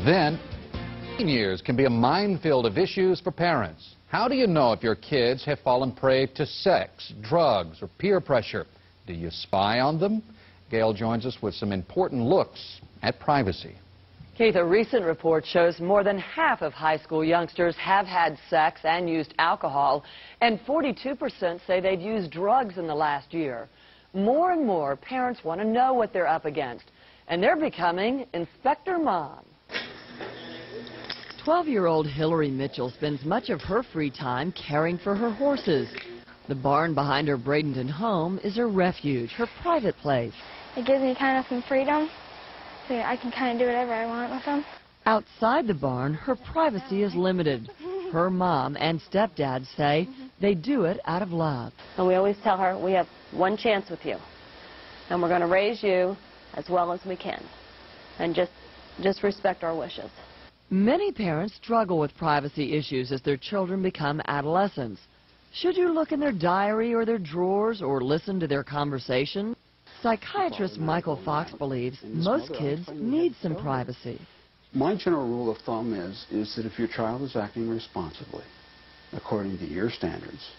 Then, teen years can be a minefield of issues for parents. How do you know if your kids have fallen prey to sex, drugs, or peer pressure? Do you spy on them? Gail joins us with some important looks at privacy. Keith, a recent report shows more than half of high school youngsters have had sex and used alcohol, and 42% say they've used drugs in the last year. More and more parents want to know what they're up against, and they're becoming Inspector Mom. 12-year-old Hillary Mitchell spends much of her free time caring for her horses. The barn behind her Bradenton home is her refuge, her private place. It gives me kind of some freedom, so I can kind of do whatever I want with them. Outside the barn, her privacy is limited. Her mom and stepdad say they do it out of love. And we always tell her, we have one chance with you, and we're going to raise you as well as we can, and just respect our wishes. Many parents struggle with privacy issues as their children become adolescents. Should you look in their diary or their drawers or listen to their conversation? Psychiatrist Michael Fox believes most kids need some privacy. My general rule of thumb is that if your child is acting responsibly, according to your standards,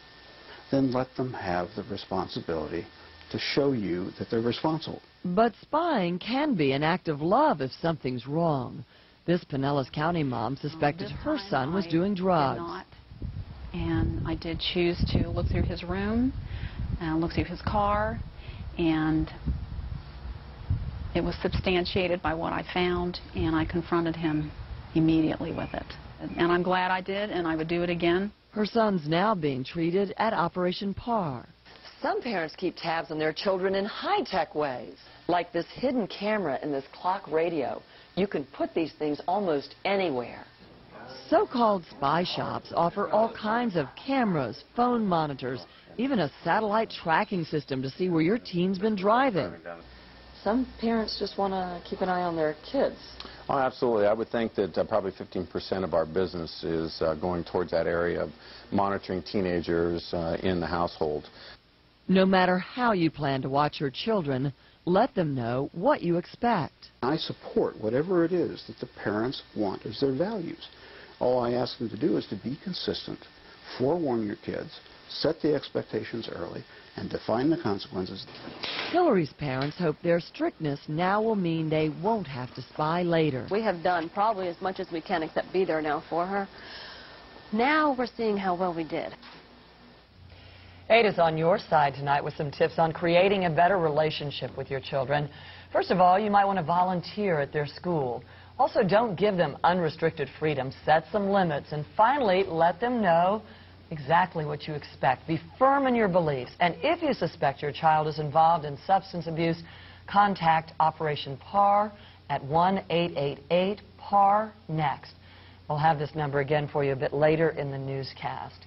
then let them have the responsibility to show you that they're responsible. But spying can be an act of love if something's wrong. This Pinellas County mom suspected her son was doing drugs. And I did choose to look through his room and look through his car, and it was substantiated by what I found, and I confronted him immediately with it. And I'm glad I did, and I would do it again. Her son's now being treated at Operation PAR. Some parents keep tabs on their children in high-tech ways, like this hidden camera and this clock radio. You can put these things almost anywhere. So-called spy shops offer all kinds of cameras, phone monitors, even a satellite tracking system to see where your teen's been driving. Some parents just want to keep an eye on their kids. Oh, absolutely. I would think that probably 15% of our business is going towards that area of monitoring teenagers in the household. No matter how you plan to watch your children, let them know what you expect. I support whatever it is that the parents want as their values. All I ask them to do is to be consistent, forewarn your kids, set the expectations early, and define the consequences. Hillary's parents hope their strictness now will mean they won't have to spy later. We have done probably as much as we can except be there now for her. Now we're seeing how well we did. Ada's on your side tonight with some tips on creating a better relationship with your children. First of all, you might want to volunteer at their school. Also, don't give them unrestricted freedom. Set some limits. And finally, let them know exactly what you expect. Be firm in your beliefs. And if you suspect your child is involved in substance abuse, contact Operation PAR at 1-888-PAR-NEXT. We'll have this number again for you a bit later in the newscast.